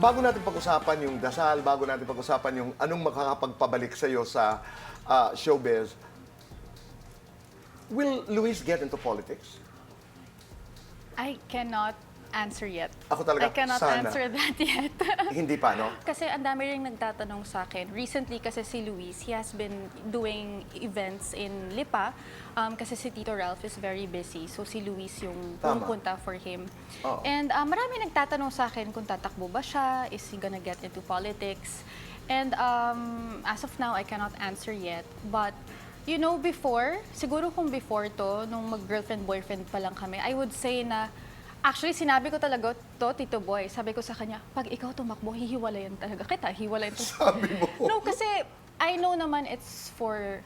Bago natin pag-usapan yung dasal, bago natin pag-usapan yung anong makakapagpabalik sa'yo sa showbiz, will Luis get into politics? I cannot answer yet. Ako talaga, I cannot sana. answer that yet. Hindi pa, no? Kasi ang dami rin nagtatanong sa akin. Recently kasi si Luis, he has been doing events in Lipa kasi si Tito Ralph is very busy. So si Luis yung Tama. pumupunta for him. Oo. And marami nagtatanong sa akin kung tatakbo ba siya, is he gonna get into politics? And as of now, I cannot answer yet. But you know, before, siguro kung before to, nung mag-girlfriend-boyfriend pa lang kami, I would say na actually, sinabi ko talaga to, Tito Boy. Sabi ko sa kanya, pag ikaw tumakbo, hihiwalayan talaga kita. Hiwalayan to. Sabi mo. No, kasi I know naman it's for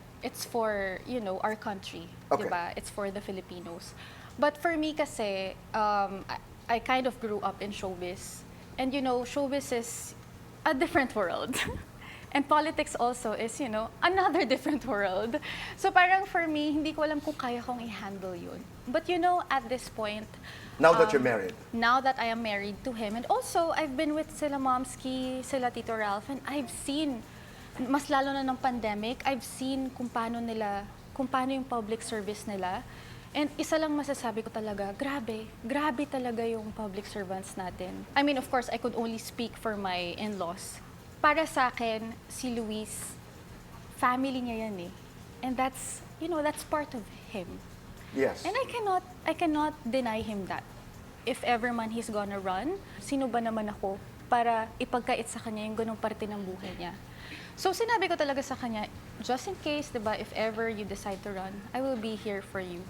you know, our country. Okay. Diba? It's for the Filipinos. But for me kasi, I kind of grew up in showbiz. And you know, showbiz is a different world. And politics also is, you know, another different world. So parang for me, hindi ko alam kung kaya kong i-handle yun. But you know, at this point, Now that you're married. now that I am married to him, and also I've been with sila Momski, sila Tito Ralph, and I've seen, mas lalo na ng pandemic, I've seen kung paano yung public service nila. And isa lang masasabi ko talaga, grabe talaga yung public servants natin. I mean, of course, I could only speak for my in-laws. Para sa akin, si Luis, family niya yan eh. And that's, you know, that's part of him. Yes. And I cannot deny him that. If ever man he's gonna run, sino ba naman ako para ipagkait sa kanya yung ganung parte ng buhay niya. So sinabi ko talaga sa kanya, just in case, diba, if ever you decide to run, I will be here for you.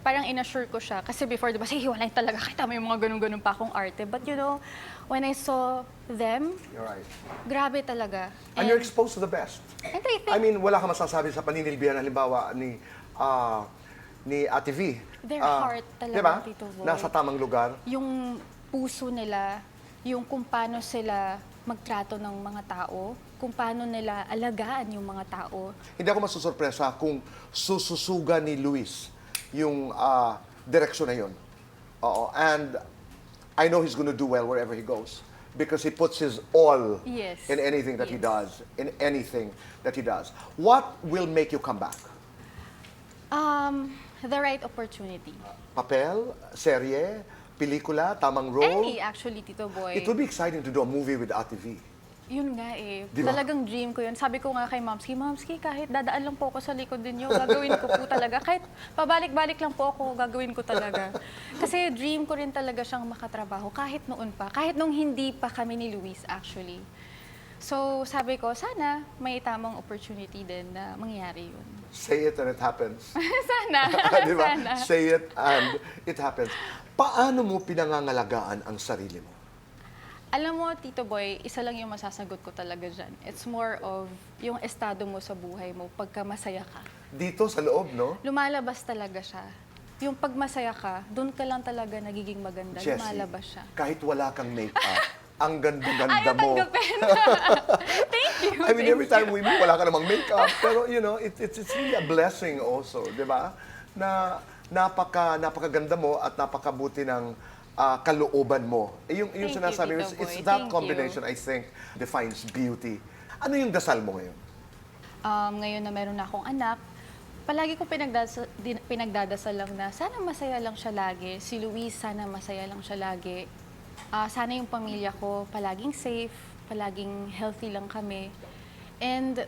Parang inassure ko siya. Kasi before, diba, sige, hiwalay talaga, kita mo yung mga ganun-ganun pa akong arte. But you know, when I saw them, You're right. grabe talaga. And you're exposed to the best. And I think I mean, wala ka masasabi sa paninilbihan, halimbawa, ni Ate V. Their heart talaga, diba? Tito Boy. Nasa tamang lugar. yung puso nila, yung kung paano sila magtrato ng mga tao, kung paano nila alagaan yung mga tao. Hindi ako masusurpresa kung sususuga ni Luis yung direksyon na yun. Oo. And I know he's gonna do well wherever he goes because he puts his all Yes. in anything that he Yes. does. In anything that he does. What will make you come back? The right opportunity. Papel? Serye? Pelikula? Tamang role? Any, actually, Tito Boy. It would be exciting to do a movie with Ate V. Yun nga eh. Di ba? Talagang dream ko yun. Sabi ko nga kay Momski, kahit dadaan lang po ako sa likod ninyo, gagawin ko po talaga. Kahit pabalik-balik lang po ako, gagawin ko talaga. Kasi dream ko rin talaga siyang makatrabaho kahit noon pa. Kahit nung hindi pa kami ni Luis actually. So sabi ko, sana may tamang opportunity din na mangyari yun. Say it and it happens. Sana. Di ba? Sana. Say it and it happens. Paano mo pinangangalagaan ang sarili mo? Alam mo, Tito Boy, isa lang yung masasagot ko talaga dyan. It's more of yung estado mo sa buhay mo pagka masaya ka. Dito sa loob, no? Lumalabas talaga siya. Yung pag masaya ka, doon ka lang talaga nagiging maganda. Jessie, Lumalabas siya. kahit wala kang make-up, ang ganda-ganda Ayaw mo. tanggapin. Thank you. I mean, thank every time we meet, wala ka namang makeup. Pero, you know, it's really a blessing also, di ba? Na napakaganda mo at napakabuti ng kalooban mo. Yung Thank you, sinasabi mo, Tito it's Boy. that Thank combination, I think, defines beauty. Ano yung dasal mo ngayon? Ngayon na meron na akong anak, palagi ko pinagdadasal lang na sana masaya lang siya lagi. Si Luis, sana masaya lang siya lagi. Sana yung pamilya ko palaging safe, palaging healthy lang kami. And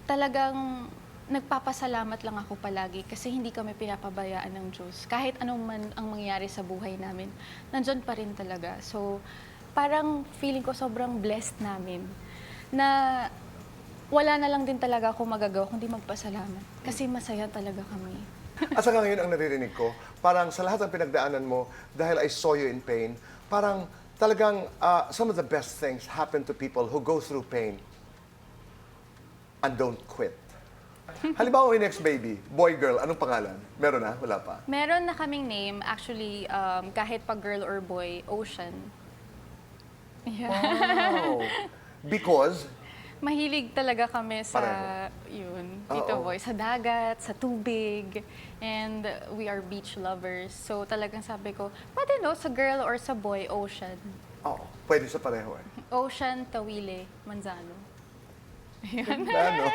talagang nagpapasalamat lang ako palagi kasi hindi kami pinapabayaan ng Diyos. Kahit anong man ang mangyari sa buhay namin, nandyan pa rin talaga. So, parang feeling ko sobrang blessed namin na wala na lang din talaga ako magagawa kundi magpasalamat. Kasi masaya talaga kami. At saka ngayon ang naririnig ko, parang sa lahat ng pinagdaanan mo, dahil I saw you in pain, parang talagang some of the best things happen to people who go through pain and don't quit. Halimbawa, yung next baby, boy, girl, anong pangalan? Meron na? Wala pa? Meron na kaming name, actually, kahit pa girl or boy, Ocean. Yeah. Wow! Because, Mahilig talaga kami sa, Pareho. yun, Tito Oo. Boy, sa dagat, sa tubig, and we are beach lovers. So talagang sabi ko, pwede no, sa girl or sa boy, Ocean. Oo, pwede sa pareho eh. Ocean Tawile Manzano. Ano?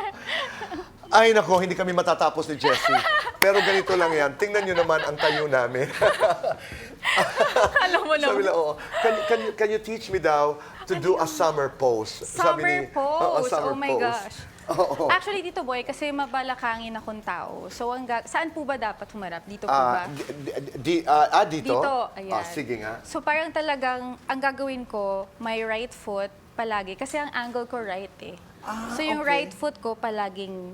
Ay nako, hindi kami matatapos ni Jessie. Pero ganito lang yan. Tingnan nyo naman ang tayo namin. Alam mo Sabi naman. lang, oo. Can you teach me daw to do a summer pose? Summer pose? summer Oh my pose. gosh. Oo. Actually, dito boy, kasi mabalakangin akong tao. So, saan po ba dapat humarap? Dito po Ah, ba? dito? Dito, ayan. Sige nga. So, parang talagang, ang gagawin ko, my right foot palagi. Kasi ang angle ko right eh. So, yung okay. right foot ko palaging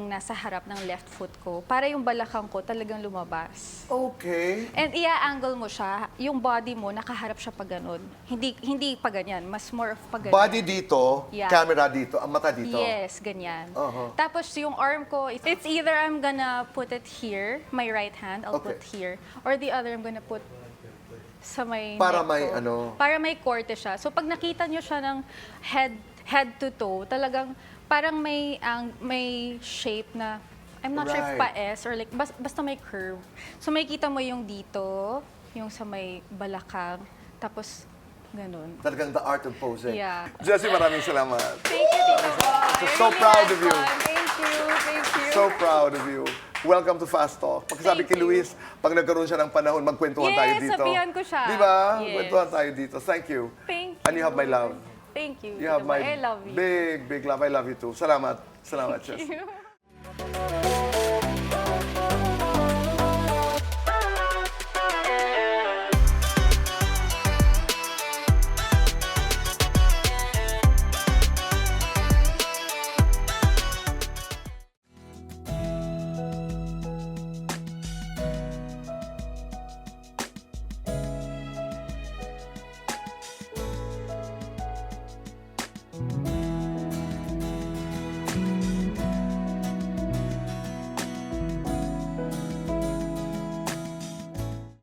nasa harap ng left foot ko. Para yung balakang ko talagang lumabas. Okay. And ia-angle mo siya, yung body mo, nakaharap siya pa ganun. Hindi pa ganyan, mas more of pa ganyan. Body dito, Yeah. camera dito, ang mata dito. Yes, ganyan. Uh-huh. Tapos yung arm ko, it's either I'm gonna put it here, my right hand, I'll Okay. put here, or the other I'm gonna put sa may Para neck may ko. ano? Para may korte siya. So pag nakita nyo siya ng head to toe, talagang parang may shape na, I'm not sure if Right. pa S or like, basta may curve. So may kita mo yung dito, yung sa may balakang, tapos ganun. Talagang the art of posing. Yeah. Jessie, maraming salamat. Thank you, Tito Boy. So proud of you. Thank you. So proud of you. Welcome to Fast Talk. Pagkasabi Thank kay you. Luis, pag nagkaroon siya ng panahon, magkwentuhan Yes, tayo dito. sabihan ko siya. Di ba? Yes. Kwentuhan tayo dito. Thank you. Thank you. And you have my love. Thank you. You have Tito my Boy. I love you. big love. I love you too. Salamat. Salamat, Jess. Thank you.